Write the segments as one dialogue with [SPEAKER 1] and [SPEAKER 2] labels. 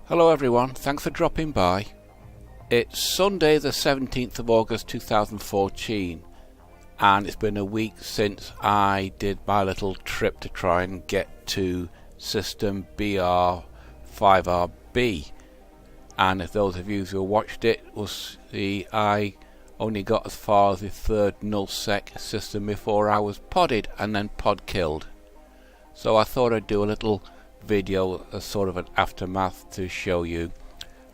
[SPEAKER 1] Hello everyone, thanks for dropping by. It's Sunday the 17th of August 2014 and it's been a week since I did my little trip to try and get to system B-R5RB, and if those of you who watched it will see I only got as far as the third nullsec system before I was podded and then pod killed. So I thought I'd do a little video as sort of an aftermath to show you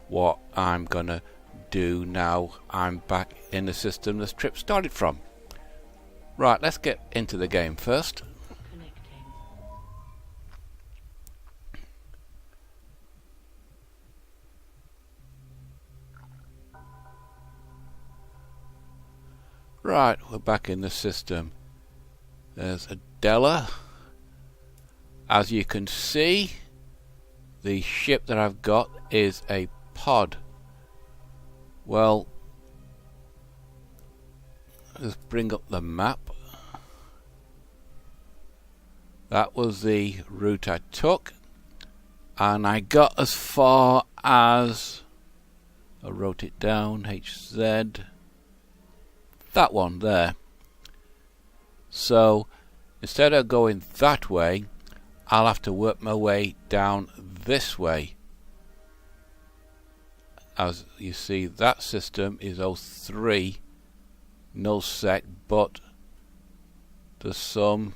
[SPEAKER 1] what I'm gonna do now I'm back in the system this trip started from. Right, let's get into the game first. Right, we're back in the system. There's Adela. As you can see, the ship that I've got is a pod. Well, let's bring up the map. That was the route I took, and I got as far as, I wrote it down, HZ, that one there. So instead of going that way, I'll have to work my way down this way. As you see, that system is 03 nullsec, but there's some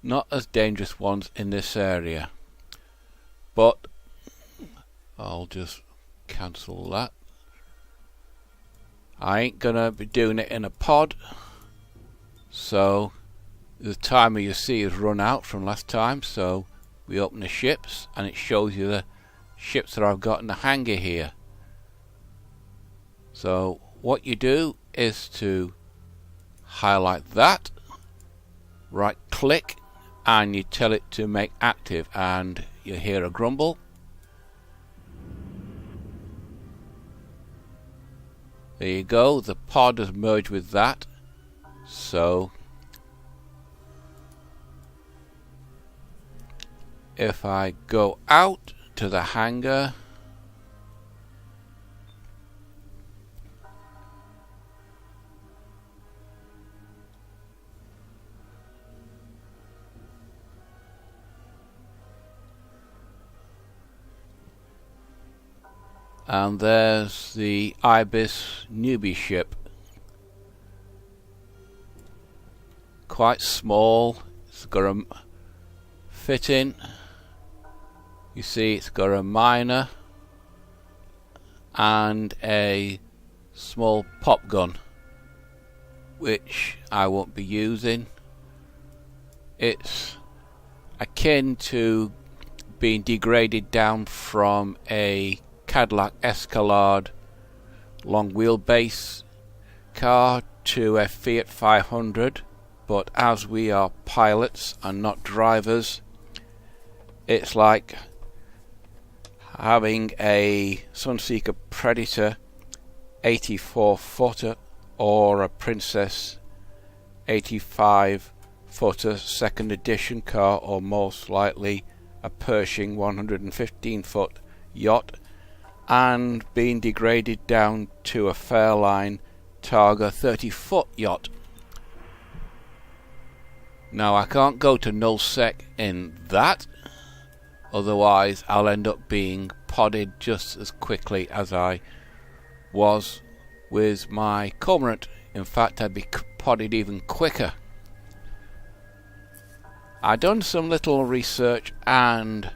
[SPEAKER 1] not as dangerous ones in this area. But I'll just cancel that. I ain't gonna be doing it in a pod, so the timer you see has run out from last time, so we open the ships and it shows you the ships that I've got in the hangar here. So what you do is to highlight that, right click, and you tell it to make active, and you hear a grumble. There you go, the pod has merged with that. So if I go out to the hangar, and there's the Ibis newbie ship. Quite small, it's got a fit in. You see it's got a miner and a small pop gun, which I won't be using. It's akin to being degraded down from a Cadillac Escalade long wheelbase car to a Fiat 500, but as we are pilots and not drivers, it's like having a Sunseeker Predator 84 footer or a Princess 85 footer second edition car, or most likely a Pershing 115 foot yacht, and being degraded down to a Fairline Targa 30 foot yacht. Now I can't go to nullsec in that, otherwise I'll end up being podded just as quickly as I was with my Cormorant. In fact, I'd be podded even quicker. I done some little research, and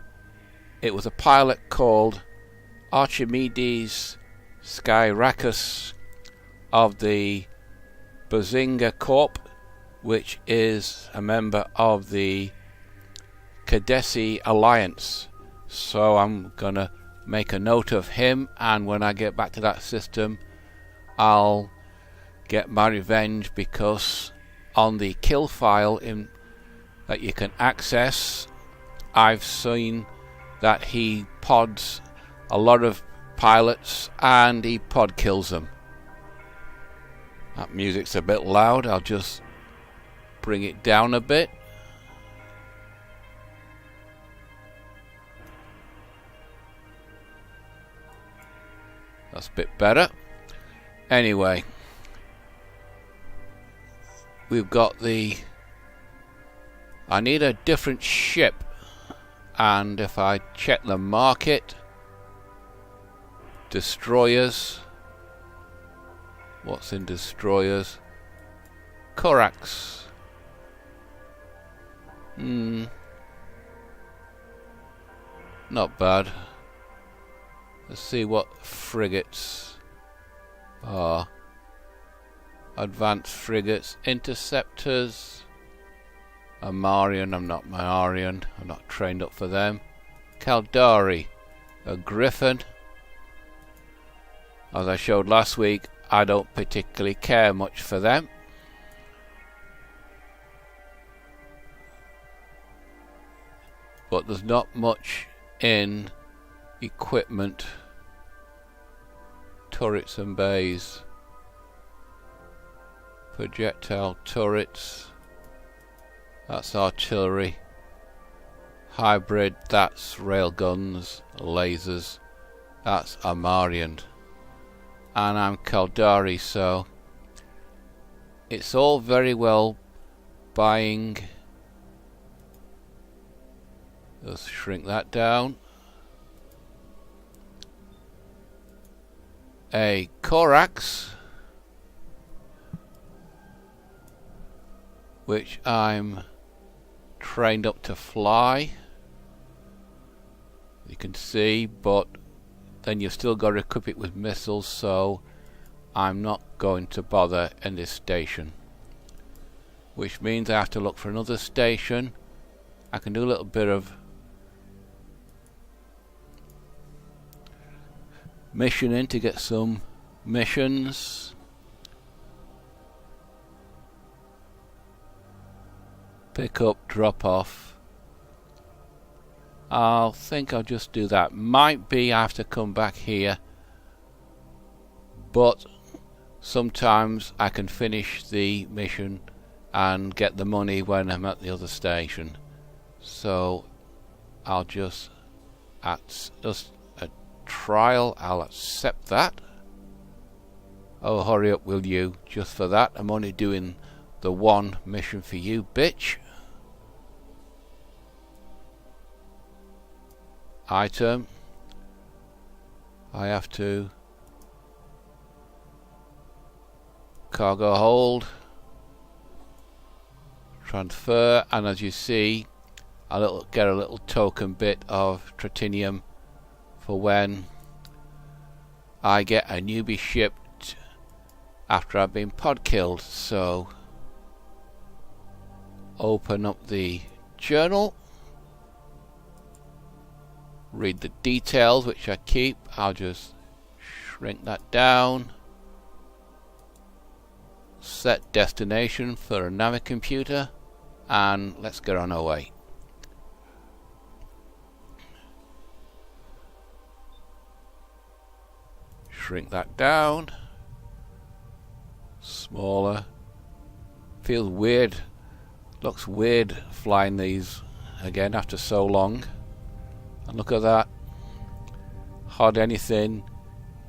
[SPEAKER 1] it was a pilot called Archimedes Skyrakus of the Bazinga Corp, which is a member of the Cadesi Alliance. So I'm gonna make a note of him, and when I get back to that system I'll get my revenge, because on the kill file that you can access, I've seen that he pods a lot of pilots and he pod kills them. That music's a bit loud, I'll just bring it down a bit. That's a bit better. Anyway, we've got the... I need a different ship, and if I check the market, destroyers, what's in destroyers? Corax. Not bad. Let's see what frigates are. Advanced frigates, interceptors, a Marian. I'm not Marian. I'm not trained up for them. Caldari, a Griffin. As I showed last week, I don't particularly care much for them. But there's not much in equipment, turrets and bays. Projectile turrets, that's artillery. Hybrid, that's railguns, lasers, that's Amarian. And I'm Caldari, so it's all very well buying. Let's shrink that down. A Corax, which I'm trained up to fly, you can see, but then you've still got to equip it with missiles, so I'm not going to bother in this station, which means I have to look for another station. I can do a little bit of missioning to get some missions. Pick up, drop off. I'll think I'll just do that. Might be I have to come back here, but sometimes I can finish the mission and get the money when I'm at the other station. So I'll just a trial, I'll accept that. Oh, hurry up, will you? Just for that, I'm only doing the one mission for you, bitch. Item. I have to cargo hold, transfer, and as you see, I'll get a little token bit of tritinium for when I get a newbie shipped after I've been pod killed. So open up the journal, read the details, which I keep. I'll just shrink that down. Set destination for a navicomputer, and let's get on our way. Shrink that down. Smaller. Feels weird. Looks weird flying these again after so long. And look at that. Hardly anything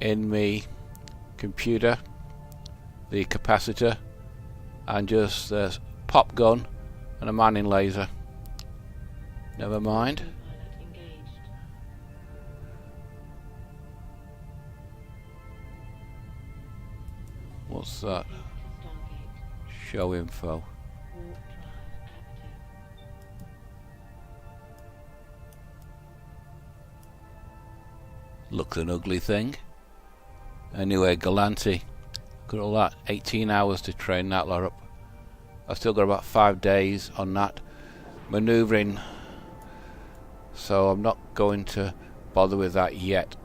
[SPEAKER 1] in me computer. The capacitor. And just a pop gun and a manning laser. Never mind. What's that? Show info. Looks an ugly thing. Anyway, Galanti. Got all that. 18 hours to train that lot up. I've still got about 5 days on that manoeuvring, so I'm not going to bother with that yet.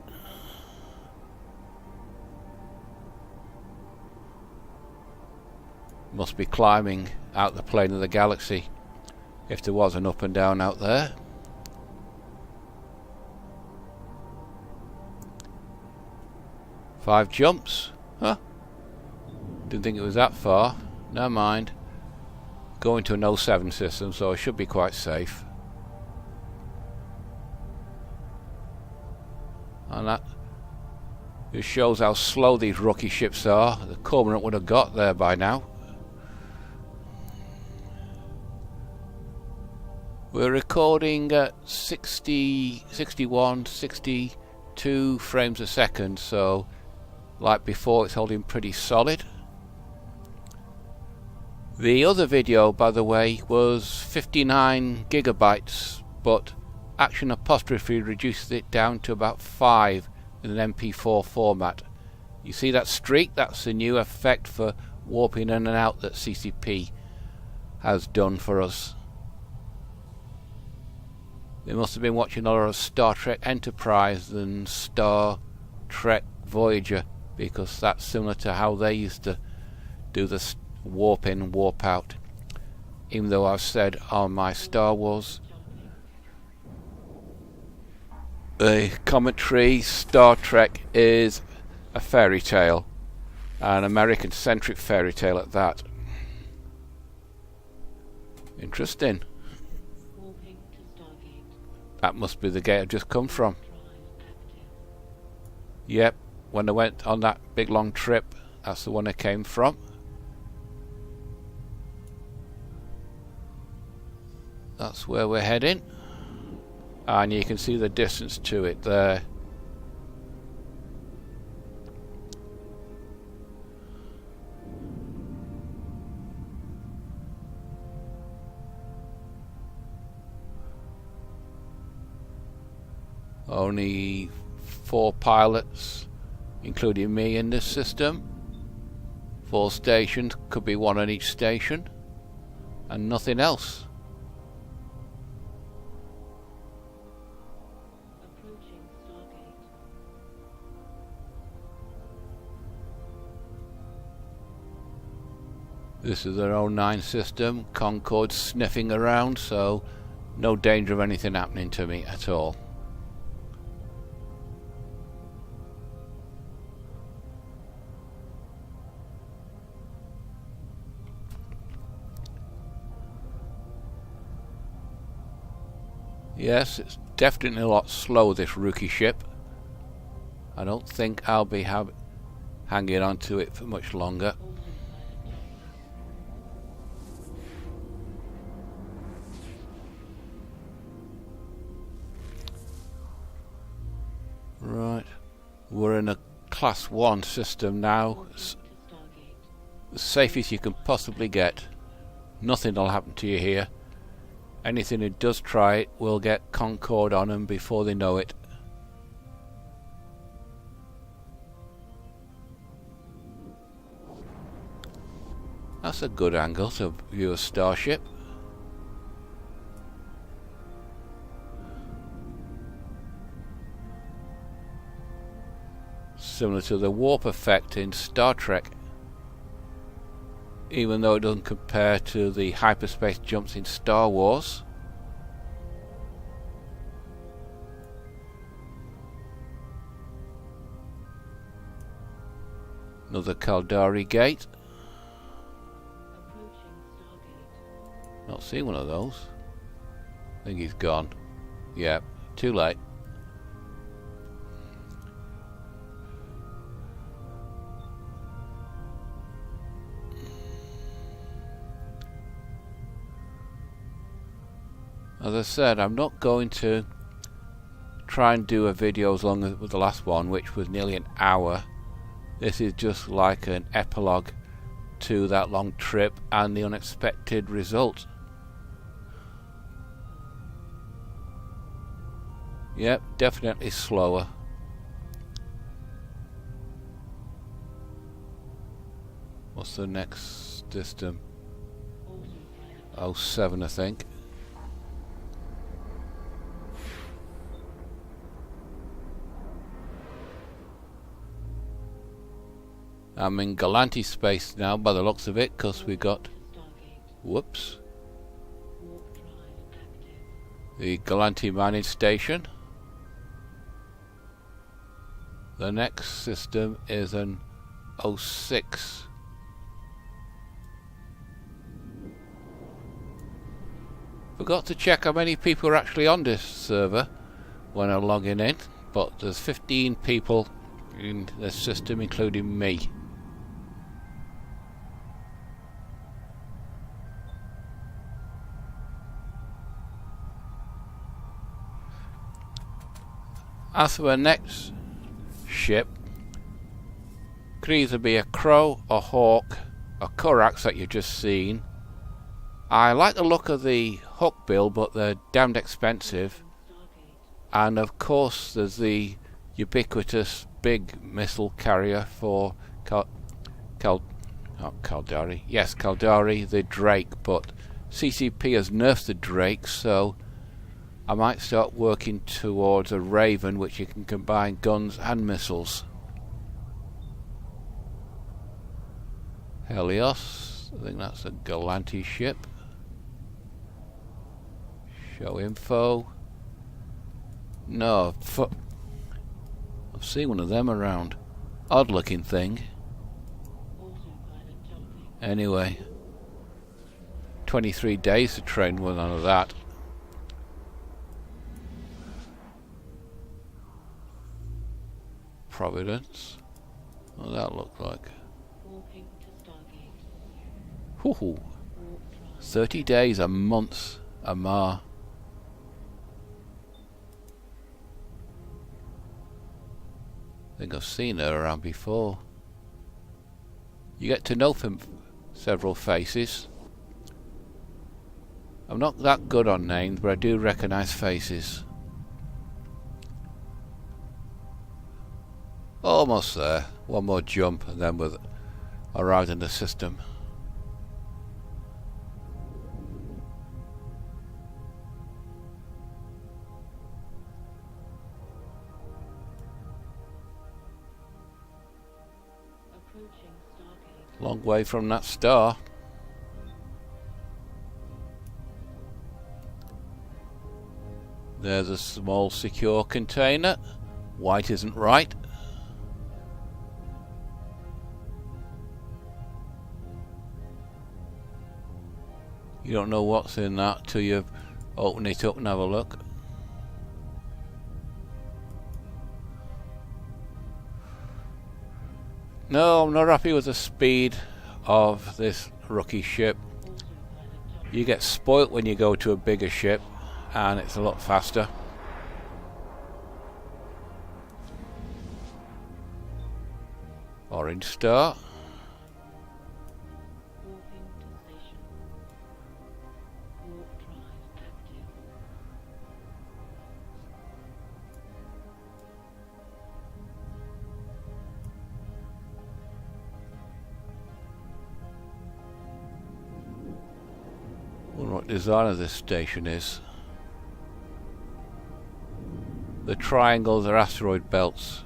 [SPEAKER 1] Must be climbing out the plane of the galaxy if there was an up and down out there. Five jumps? Huh? Didn't think it was that far. Never mind. Going to an 07 system, so I should be quite safe. And that It shows how slow these rookie ships are. The Cormorant would have got there by now. We're recording at 60, 61, 62 frames a second, so like before it's holding pretty solid. The other video, by the way, was 59 gigabytes, but Action Apostrophe reduced it down to about 5 in an MP4 format. You see that streak? That's a new effect for warping in and out that CCP has done for us. They must have been watching a lot of Star Trek Enterprise and Star Trek Voyager, because that's similar to how they used to do the warp in, warp out. Even though I've said on my Star Wars commentary, Star Trek is a fairy tale, an American-centric fairy tale at that. Interesting. That must be the gate I've just come from. Yep, when I went on that big long trip, that's the one I came from. That's where we're heading. And you can see the distance to it there. Only 4 pilots, including me, in this system. 4 stations, could be 1 on each station, and nothing else. This is their 09 system. Concorde's sniffing around, so no danger of anything happening to me at all. Yes, it's definitely a lot slower, this rookie ship. I don't think I'll be hanging on to it for much longer. Right, we're in a Class 1 system now. It's the safest you can possibly get. Nothing will happen to you here. Anything who does try it will get Concorde on them before they know it. That's a good angle to view a starship. Similar to the warp effect in Star Trek, even though it doesn't compare to the hyperspace jumps in Star Wars. Another Caldari gate. Not seen one of those. I think he's gone. Yeah, too late. As I said, I'm not going to try and do a video as long as the last one, which was nearly an hour. This is just like an epilogue to that long trip and the unexpected result. Yep, definitely slower. What's the next system? 07, I think. I'm in Galanti space now by the looks of it, because we got, whoops, the Galanti mining station. The next system is an 06. Forgot to check how many people are actually on this server when I'm logging in, but there's 15 people in the system, including me. As for the next ship, could either be a crow, a hawk, a Corax that you've just seen. I like the look of the hook bill, but they're damned expensive. And of course there's the ubiquitous big missile carrier for Caldari. Yes, Caldari, the Drake, but CCP has nerfed the Drake, so I might start working towards a Raven which you can combine guns and missiles. Helios, I think that's a Galanti ship. Show info. No, I've seen one of them around. Odd looking thing. Anyway, 23 days to train one of that. Providence. What does that look like? Hoo-hoo. 30 days, a month, a mar. I think I've seen her around before. You get to know from several faces. I'm not that good on names, but I do recognise faces. Almost there. One more jump and then we're arrived in the system. Long way from that star. There's a small secure container. White isn't right. You don't know what's in that till you open it up and have a look. No, I'm not happy with the speed of this rookie ship. You get spoilt when you go to a bigger ship and it's a lot faster. Orange star. I wonder what design of this station is. The triangles are asteroid belts.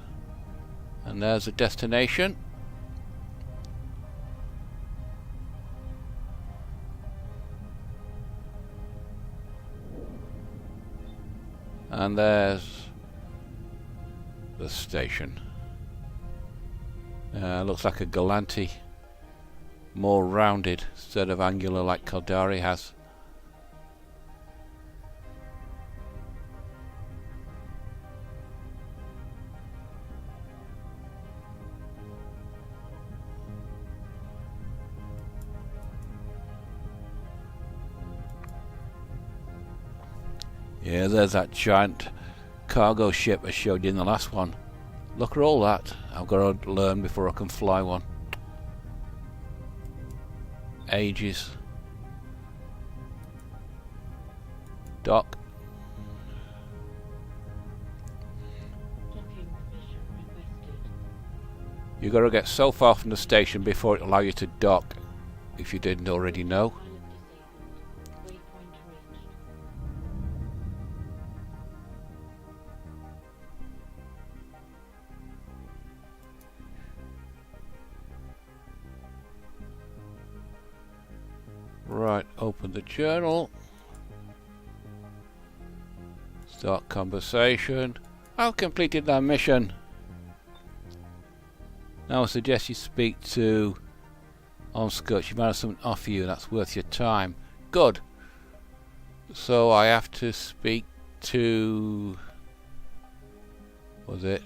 [SPEAKER 1] And there's a destination. And there's the station. Looks like a Galanti. More rounded instead of angular like Caldari has. Yeah, there's that giant cargo ship I showed you in the last one. Look at all that. I've got to learn before I can fly one. Ages. Dock. You've got to get so far from the station before it allows you to dock, if you didn't already know. Right, open the journal. Start conversation. I've completed that mission. Now I suggest you speak to Onskurt. She might have something to offer you that's worth your time. Good. So I have to speak to... what was it?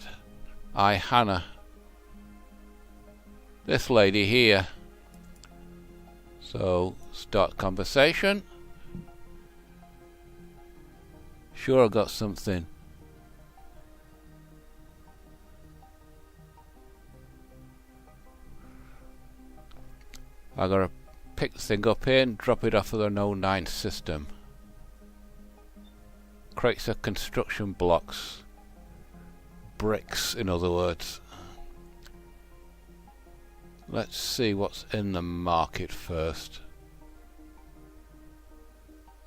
[SPEAKER 1] Hannah. this lady here. So start conversation. Sure, I got something. I gotta pick the thing up here and drop it off of an 09 system. Crates of construction blocks. Bricks, in other words. Let's see what's in the market first.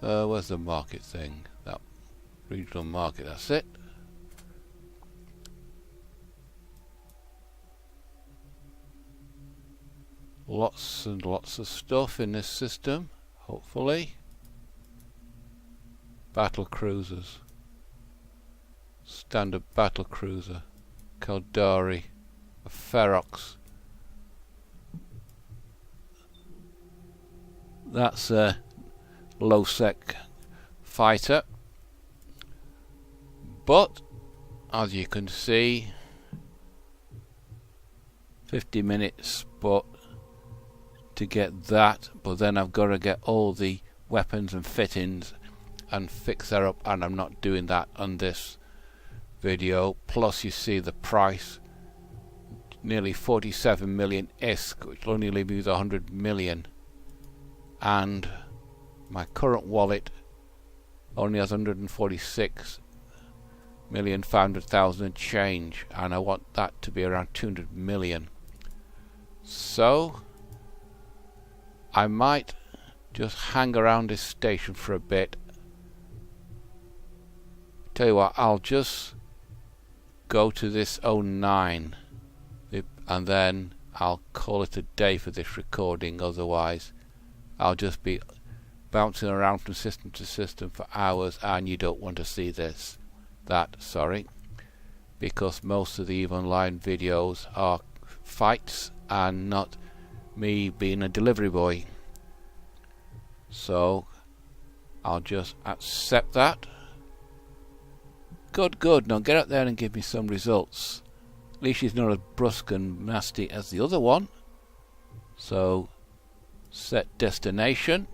[SPEAKER 1] Where's the market thing? That regional market, that's it. Lots and lots of stuff in this system, hopefully. Battle cruisers. Standard battle cruiser. Kaldari. A Ferox. That's a low-sec fighter. But, as you can see, 50 minutes, but to get that, but then I've got to get all the weapons and fittings and fix that up, and I'm not doing that on this video. Plus you see the price, nearly 47 million ISK, which will only leave me with 100 million, and my current wallet only has 146,500,000 change, and I want that to be around 200 million. So I might just hang around this station for a bit. Tell you what, I'll just go to this 09 and then I'll call it a day for this recording. Otherwise I'll just be bouncing around from system to system for hours, and you don't want to see sorry, because most of the EVE Online videos are fights and not me being a delivery boy. So I'll just accept that. Good. Now get out there and give me some results. At least she's not as brusque and nasty as the other one. So set destination.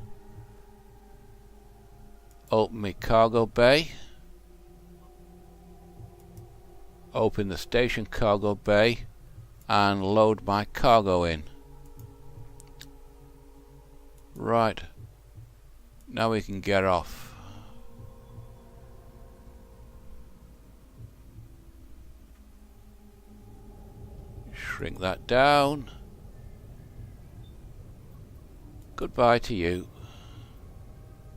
[SPEAKER 1] Open my cargo bay. Open the station cargo bay and load my cargo in. Right, now we can get off. Shrink that down. Goodbye to you.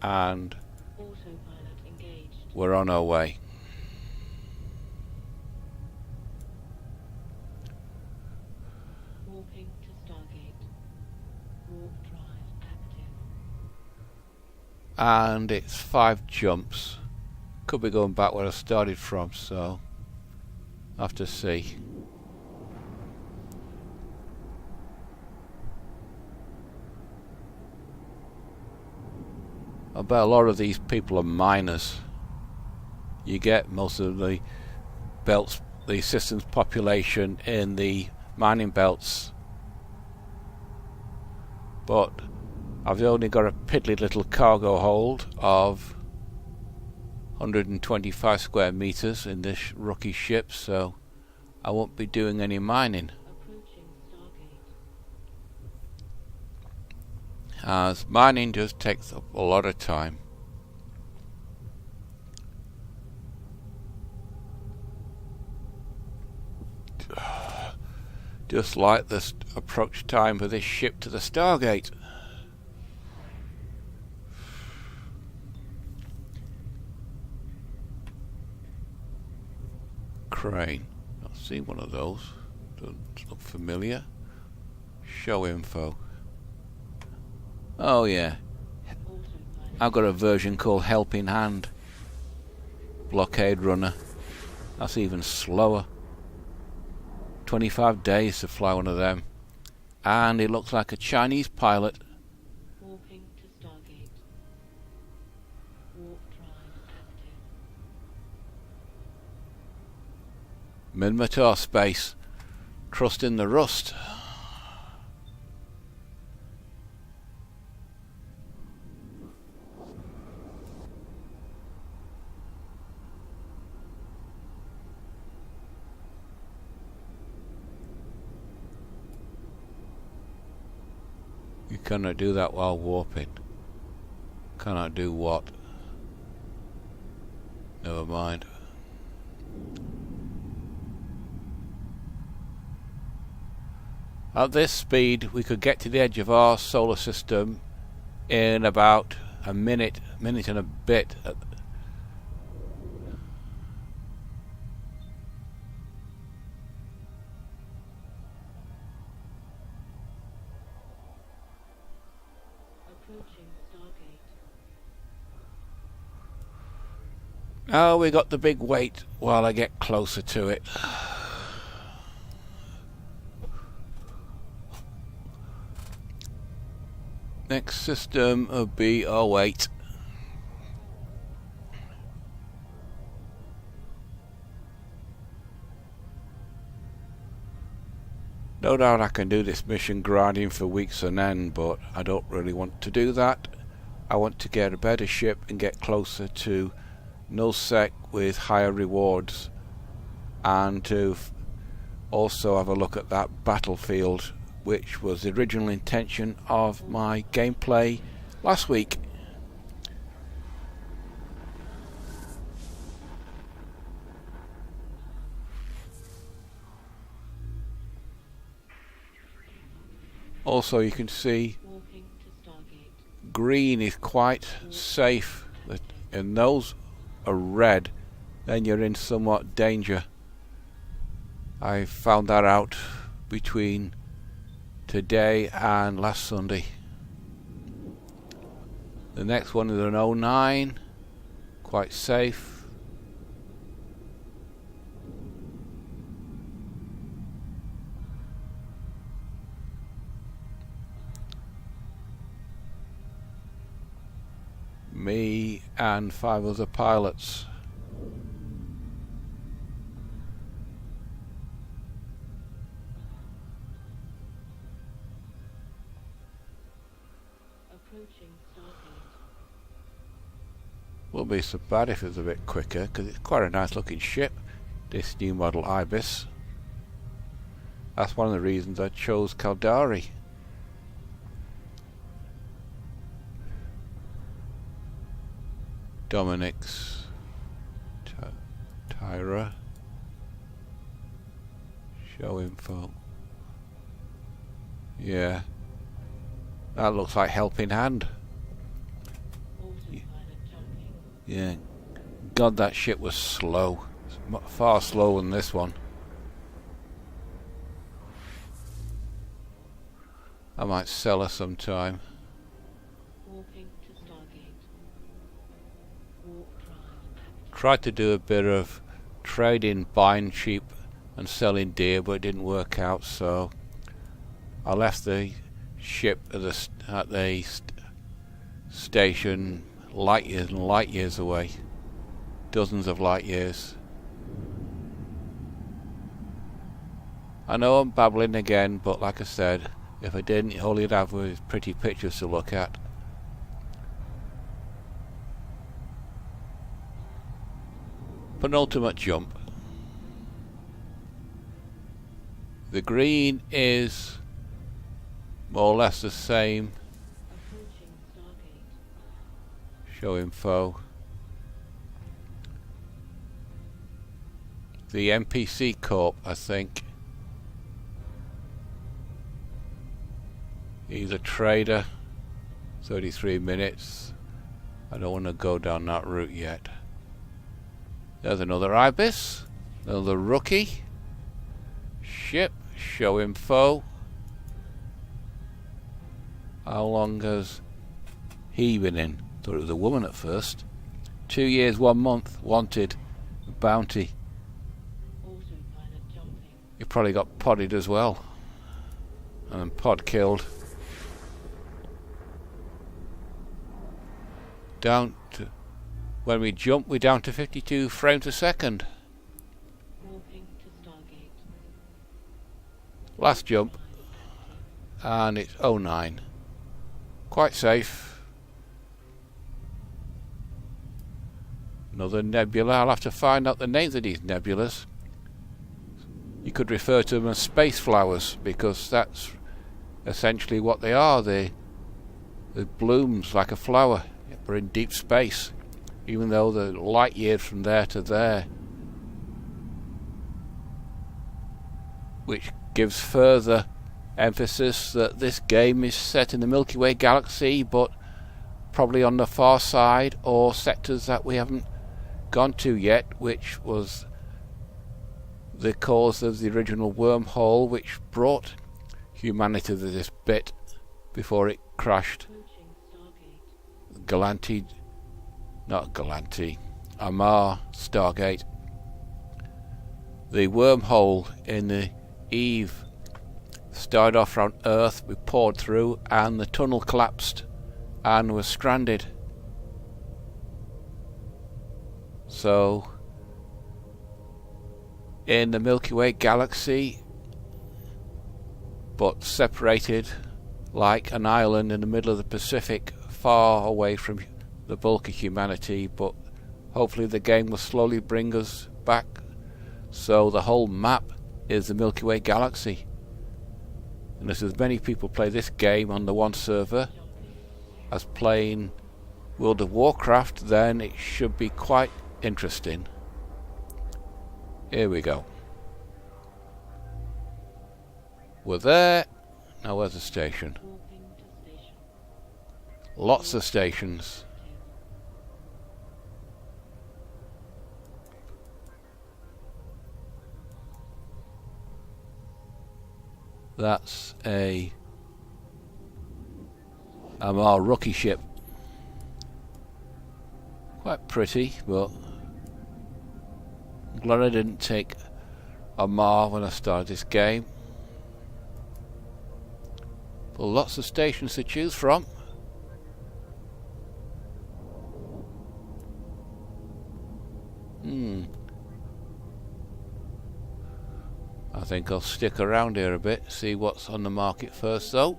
[SPEAKER 1] And
[SPEAKER 2] autopilot engaged.
[SPEAKER 1] We're on our way.
[SPEAKER 2] Warping to Stargate. Warp drive active.
[SPEAKER 1] And it's 5 jumps. Could be going back where I started from, so I'll have to see. I bet a lot of these people are miners. You get most of the belts, the system's population in the mining belts. But I've only got a piddly little cargo hold of 125 square meters in this rookie ship, so I won't be doing any mining.
[SPEAKER 2] Approaching Stargate.
[SPEAKER 1] As mining just takes up a lot of time. Just like the approach time for this ship to the Stargate. Crane. I've seen one of those. Doesn't look familiar. Show info. Oh yeah. I've got a version called Helping Hand. Blockade runner. That's even slower. 25 days to fly one of them. And it looks like a Chinese pilot.
[SPEAKER 2] Warping to Stargate. Warp drive active.
[SPEAKER 1] Mid-matar space. Trust in the rust. Cannot do that while warping. Cannot do what? Never mind. At this speed, we could get to the edge of our solar system in about a minute and a bit.
[SPEAKER 2] Approaching Stargate.
[SPEAKER 1] Oh, we got the big wait while I get closer to it. Next system will be B-R5RB. No doubt I can do this mission grinding for weeks on end, but I don't really want to do that. I want to get a better ship and get closer to nullsec with higher rewards, and to also have a look at that battlefield, which was the original intention of my gameplay last week. Also, you can see
[SPEAKER 2] Walking to Stargate.
[SPEAKER 1] green is quite safe, and those are red, then you're in somewhat danger. I found that out between today and last Sunday. The next one is an 09, quite safe. Me and 5 other pilots.
[SPEAKER 2] Approaching Stargate.
[SPEAKER 1] Wouldn't be so bad if it was a bit quicker, because it's quite a nice looking ship, this new model Ibis. That's one of the reasons I chose Caldari. Dominic's Tyra. Show info. Yeah. That looks like Helping Hand.
[SPEAKER 2] Autopilot jumping.
[SPEAKER 1] Yeah. God, that ship was slow. It's far slower than this one. I might sell her sometime.
[SPEAKER 2] Walking to Stargate. Warp drive.
[SPEAKER 1] Tried to do a bit of trading, buying cheap and selling dear, but it didn't work out, so I left the ship at the station light years and light years away. Dozens of light years. I know I'm babbling again, but like I said, if I didn't, all you'd have was pretty pictures to look at. Penultimate jump. The green is more or less the same.
[SPEAKER 2] Approaching Stargate.
[SPEAKER 1] Show info. The NPC Corp, I think. He's a trader. 33 minutes. I don't want to go down that route yet. There's another Ibis. Another rookie. Ship. Show info. How long has he been in? Thought it was a woman at first. 2 years, 1 month. Wanted. Bounty.
[SPEAKER 2] Autopilot jumping.
[SPEAKER 1] He probably got podded as well. And then pod killed. Down to, when we jump, we're down to 52 frames a second.
[SPEAKER 2] Walking to Stargate.
[SPEAKER 1] Last jump, and it's 09. Quite safe. Another nebula. I'll have to find out the names of these nebulas. You could refer to them as space flowers, because that's essentially what they are. They It blooms like a flower. We're in deep space, even though they're light years from there to there. Which gives further emphasis that this game is set in the Milky Way galaxy, but probably on the far side or sectors that we haven't gone to yet, which was the cause of the original wormhole which brought humanity to this bit before it crashed. Amar Stargate. The wormhole in the Eve started off around Earth, we poured through, and the tunnel collapsed and was stranded. So, in the Milky Way galaxy, but separated like an island in the middle of the Pacific, far away from the bulk of humanity, but hopefully the game will slowly bring us back. So the whole map is the Milky Way galaxy. And as many people play this game on the one server as playing World of Warcraft, then it should be quite interesting. Here we go. We're there. Now where's the station? Lots of stations. That's a Amar rookie ship. Quite pretty, but I'm glad I didn't take Amar when I started this game. But lots of stations to choose from. I think I'll stick around here a bit, see what's on the market first though.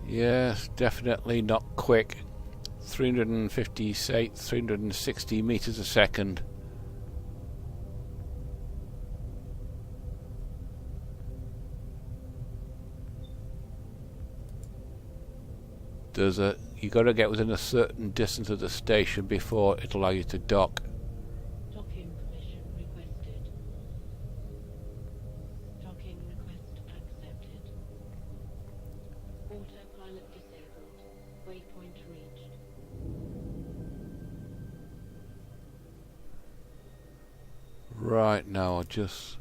[SPEAKER 1] Yes, definitely not quick. 360 meters a second. You got to get within a certain distance of the station before it'll allow you to dock.
[SPEAKER 2] Docking permission requested. Docking request accepted. Autopilot disabled. Waypoint reached.
[SPEAKER 1] Right, now I'll just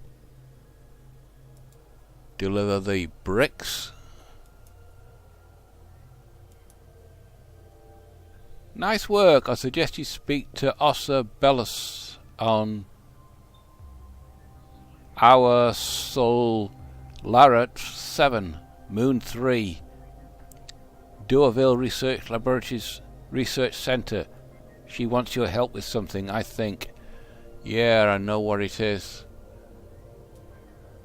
[SPEAKER 1] deliver the bricks. Nice work. I suggest you speak to Ossa Bellis on our Solaret 7, Moon 3, Doerville Research Laboratories Research Center. She wants your help with something, I think. Yeah, I know what it is.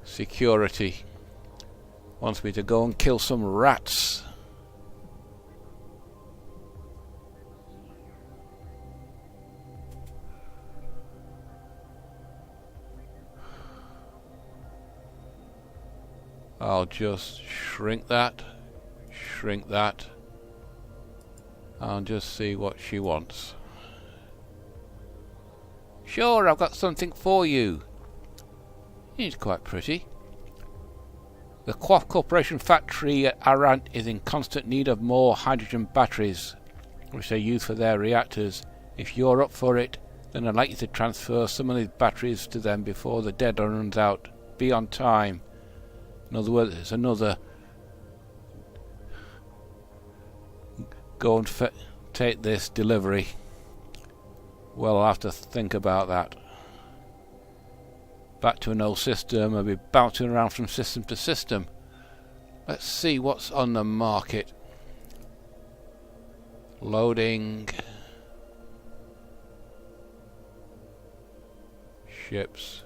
[SPEAKER 1] Security. Wants me to go and kill some rats. I'll just shrink that, I'll just see what she wants. Sure, I've got something for you. It's quite pretty. The Quaff Corporation factory at Arant is in constant need of more hydrogen batteries, which they use for their reactors. If you're up for it, then I'd like you to transfer some of these batteries to them before the deadline runs out. Be on time. In other words, it's another go and take this delivery. Well, I'll have to think about that. Back to an old system, I'll be bouncing around from system to system. Let's see what's on the market. Loading. Ships.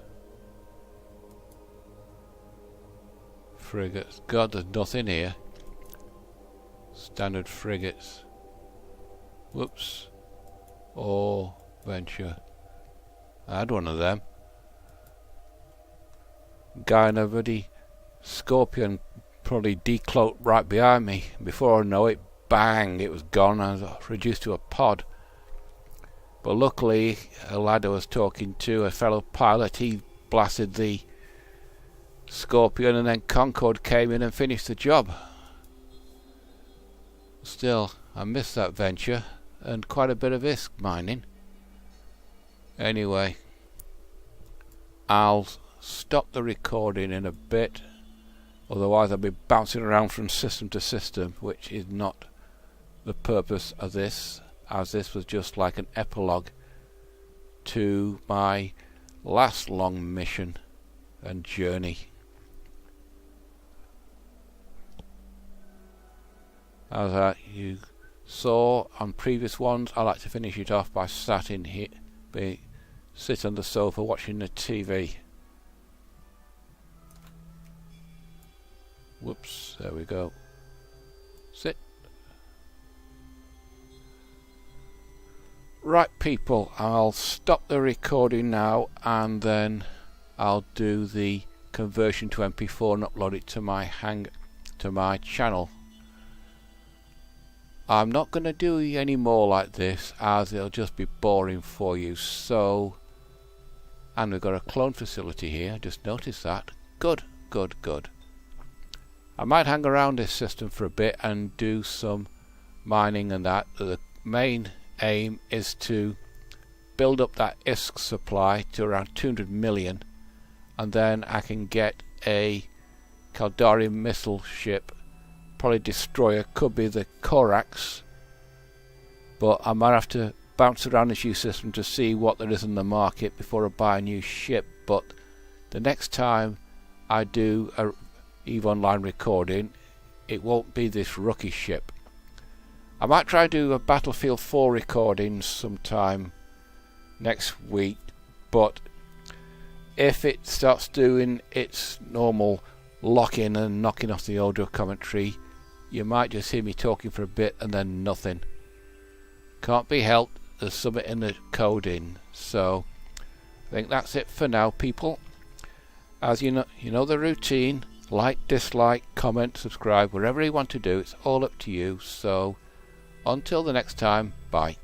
[SPEAKER 1] Frigates. God, there's nothing here. Standard frigates. Whoops. or venture. I had one of them. Guy in a bloody Scorpion probably decloaked right behind me. Before I know it, bang, it was gone. I was reduced to a pod. But luckily, a lad I was talking to, a fellow pilot, he blasted the Scorpion, and then Concorde came in and finished the job. Still, I missed that venture and quite a bit of ISK mining. Anyway, I'll stop the recording in a bit, otherwise I'll be bouncing around from system to system, which is not the purpose of this, as this was just like an epilogue to my last long mission and journey. As you saw on previous ones, I like to finish it off by sit on the sofa watching the TV. Whoops, there we go. Sit. Right people, I'll stop the recording now and then I'll do the conversion to MP4 and upload it to my channel. I'm not going to do any more like this as it'll just be boring for you. So, and we've got a clone facility here, just noticed that. Good. I might hang around this system for a bit and do some mining and that. The main aim is to build up that ISK supply to around 200 million, and then I can get a Caldari missile ship, probably destroyer, could be the Corax, but I might have to bounce around this new system to see what there is in the market before I buy a new ship. But the next time I do a EVE Online recording, it won't be this rookie ship. I might try to do a Battlefield 4 recording sometime next week, but if it starts doing its normal lock-in and knocking off the audio commentary, you might just hear me talking for a bit and then nothing. Can't be helped, there's something in the coding. So I think that's it for now, people. As you know the routine. Like, dislike, comment, subscribe, whatever you want to do, it's all up to you. So until the next time, bye.